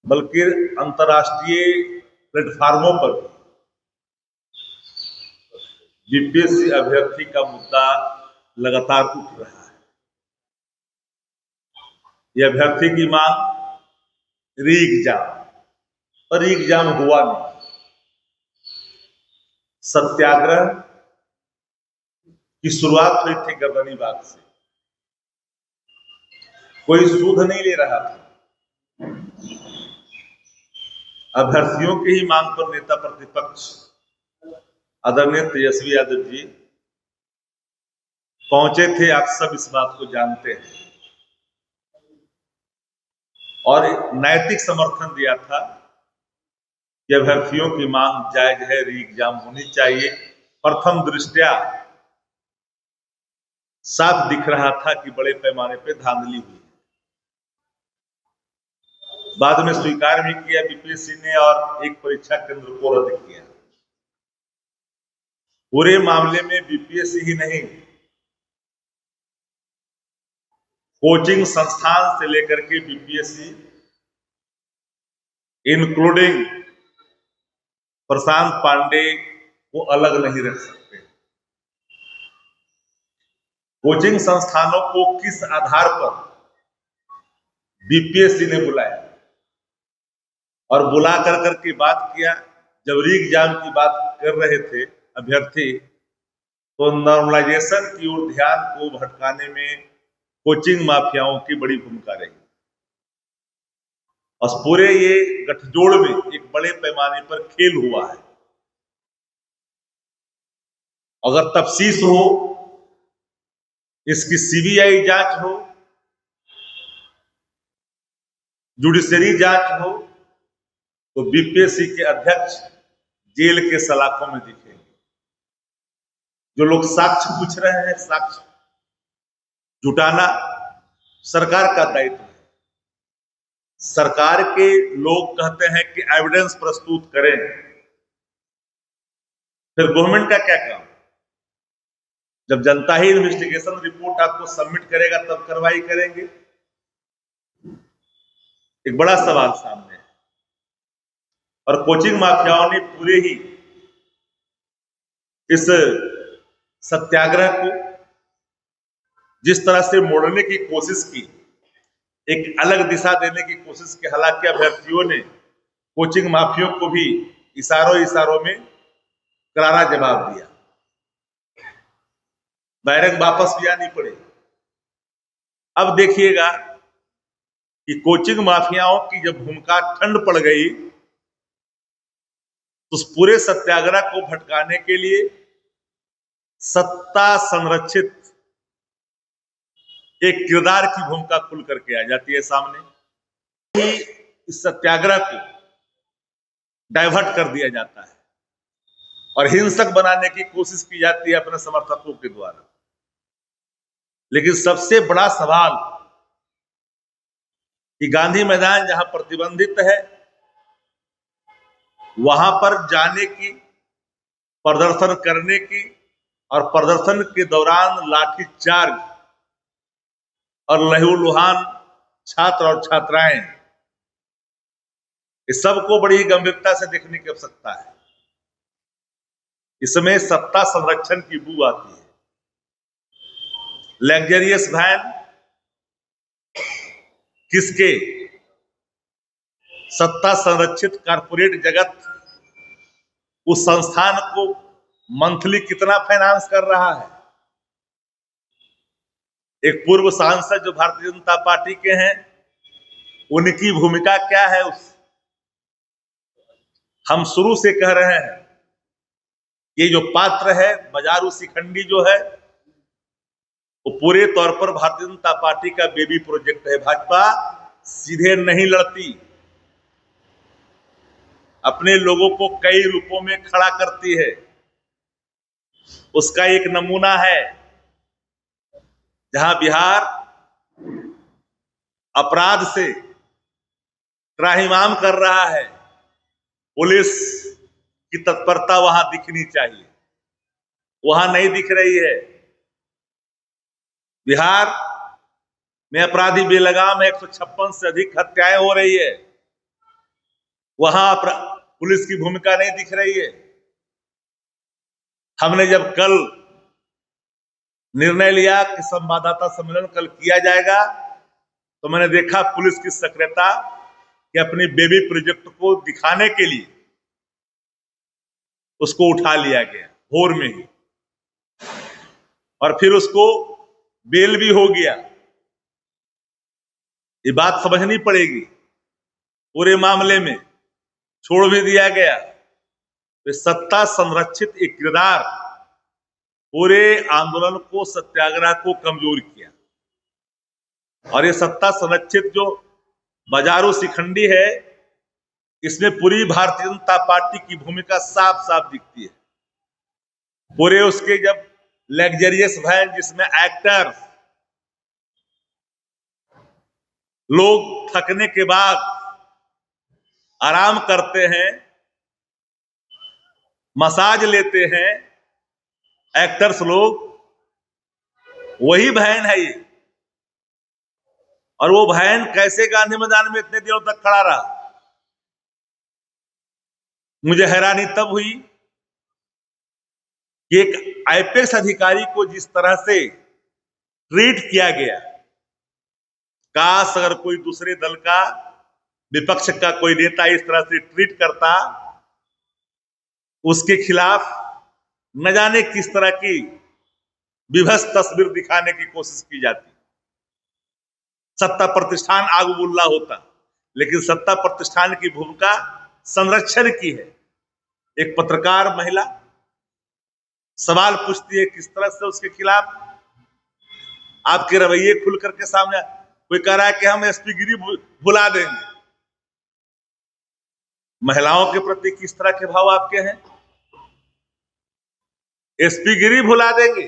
बल्कि अंतर्राष्ट्रीय प्लेटफार्मों पर बीपीएससी अभ्यर्थी का मुद्दा लगातार उठ रहा है। यह अभ्यर्थी की मांग री एग्जाम, और एग्जाम हुआ नहीं। सत्याग्रह की शुरुआत हुई थी गर्दनी बाग से। कोई सूद नहीं ले रहा था। अभ्यर्थियों की ही मांग पर नेता प्रतिपक्ष आदरणीय तेजस्वी यादव जी पहुंचे थे। आप सब इस बात को जानते हैं, और नैतिक समर्थन दिया था कि अभ्यर्थियों की मांग जायज है, री एग्जाम होनी चाहिए। प्रथम दृष्टया साफ दिख रहा था कि बड़े पैमाने पे धांधली हुई। बाद में स्वीकार भी किया बीपीएससी ने, और एक परीक्षा केंद्र को रद्द किया। पूरे मामले में बीपीएससी ही नहीं, कोचिंग संस्थान से लेकर के बीपीएससी इंक्लूडिंग प्रशांत पांडे को अलग नहीं रख सकते। कोचिंग संस्थानों को किस आधार पर बीपीएससी ने बुलाया और बुला कर के बात किया? जब री एग्जाम की बात कर रहे थे अभ्यर्थी, तो नॉर्मलाइजेशन की ओर ध्यान को भटकाने में कोचिंग माफियाओं की बड़ी भूमिका रही। और पूरे ये गठजोड़ में एक बड़े पैमाने पर खेल हुआ है। अगर तफ्तीश हो, इसकी सीबीआई जांच हो, जुडिशरी जांच हो, तो बीपीएससी के अध्यक्ष जेल के सलाखों में दिखेंगे। जो लोग साक्ष्य पूछ रहे हैं, साक्ष्य जुटाना सरकार का दायित्व है। सरकार के लोग कहते हैं कि एविडेंस प्रस्तुत करें, फिर गवर्नमेंट का क्या काम? जब जनता ही इन्वेस्टिगेशन रिपोर्ट आपको सबमिट करेगा तब कार्रवाई करेंगे। एक बड़ा सवाल सामने है, और कोचिंग माफियाओं ने पूरे ही इस सत्याग्रह को जिस तरह से मोड़ने की कोशिश की, एक अलग दिशा देने की कोशिश की। हालांकि अभ्यर्थियों ने कोचिंग माफियों को भी इशारों में करारा जवाब दिया। बैरक वापस भी आनी पड़ी। अब देखिएगा कि कोचिंग माफियाओं की जब भूमिका ठंड पड़ गई, तो उस पूरे सत्याग्रह को भटकाने के लिए सत्ता संरक्षित एक किरदार की भूमिका खुल करके आ जाती है सामने। ही इस सत्याग्रह को डाइवर्ट कर दिया जाता है और हिंसक बनाने की कोशिश की जाती है अपने समर्थकों के द्वारा। लेकिन सबसे बड़ा सवाल कि गांधी मैदान जहां प्रतिबंधित है, वहां पर जाने की, प्रदर्शन करने की, और प्रदर्शन के दौरान लाठीचार्ज और लहूलुहान छात्र और छात्राएं, इस सबको बड़ी गंभीरता से देखने की आवश्यकता है। इसमें सत्ता संरक्षण की बू आती है। लग्जरियस वैन किसके? सत्ता संरक्षित कारपोरेट जगत उस संस्थान को मंथली कितना फाइनेंस कर रहा है? एक पूर्व सांसद जो भारतीय जनता पार्टी के हैं, उनकी भूमिका क्या है? हम शुरू से कह रहे हैं, ये जो पात्र है बाजारू शिखंडी जो है, वो पूरे तौर पर भारतीय जनता पार्टी का बेबी प्रोजेक्ट है। भाजपा सीधे नहीं लड़ती, अपने लोगों को कई रूपों में खड़ा करती है। उसका एक नमूना है जहां बिहार अपराध से त्राहिमाम कर रहा है, पुलिस की तत्परता वहां दिखनी चाहिए, वहां नहीं दिख रही है। बिहार में अपराधी बेलगाम है, 156 से अधिक हत्याएं हो रही है। वहां पुलिस की भूमिका नहीं दिख रही है। हमने जब कल निर्णय लिया कि संवाददाता सम्मेलन कल किया जाएगा, तो मैंने देखा पुलिस की सक्रियता कि अपनी बेबी प्रोजेक्ट को दिखाने के लिए उसको उठा लिया गया भोर में ही, और फिर उसको बेल भी हो गया। ये बात समझनी पड़ेगी। पूरे मामले में छोड़ भी दिया गया। तो सत्ता संरक्षित एक किरदार पूरे आंदोलन को, सत्याग्रह को कमजोर किया। और ये सत्ता संरक्षित जो बाजारू शिखंडी है, इसमें पूरी भारतीय जनता पार्टी की भूमिका साफ साफ दिखती है। पूरे उसके जब लग्जरियस वैन जिसमें एक्टर्स लोग थकने के बाद आराम करते हैं, मसाज लेते हैं एक्टर्स लोग, वही वैन है ये। और वो वैन कैसे गांधी मैदान में इतने दिनों तक खड़ा रहा, मुझे हैरानी तब हुई कि एक आईपीएस अधिकारी को जिस तरह से ट्रीट किया गया, काश अगर कोई दूसरे दल का, विपक्ष का कोई नेता इस तरह से ट्रीट करता, उसके खिलाफ न जाने किस तरह की विभत्स तस्वीर दिखाने की कोशिश की जाती। सत्ता प्रतिष्ठान आगबुल्ला होता, लेकिन सत्ता प्रतिष्ठान की भूमिका संरक्षण की है। एक पत्रकार महिला सवाल पूछती है किस तरह से उसके खिलाफ आपके रवैये खुल करके सामने, कोई कह रहा है कि हम एसपी गिरी भुला देंगे। महिलाओं के प्रति किस तरह के भाव आपके हैं? एसपी गिरी भुला देंगे?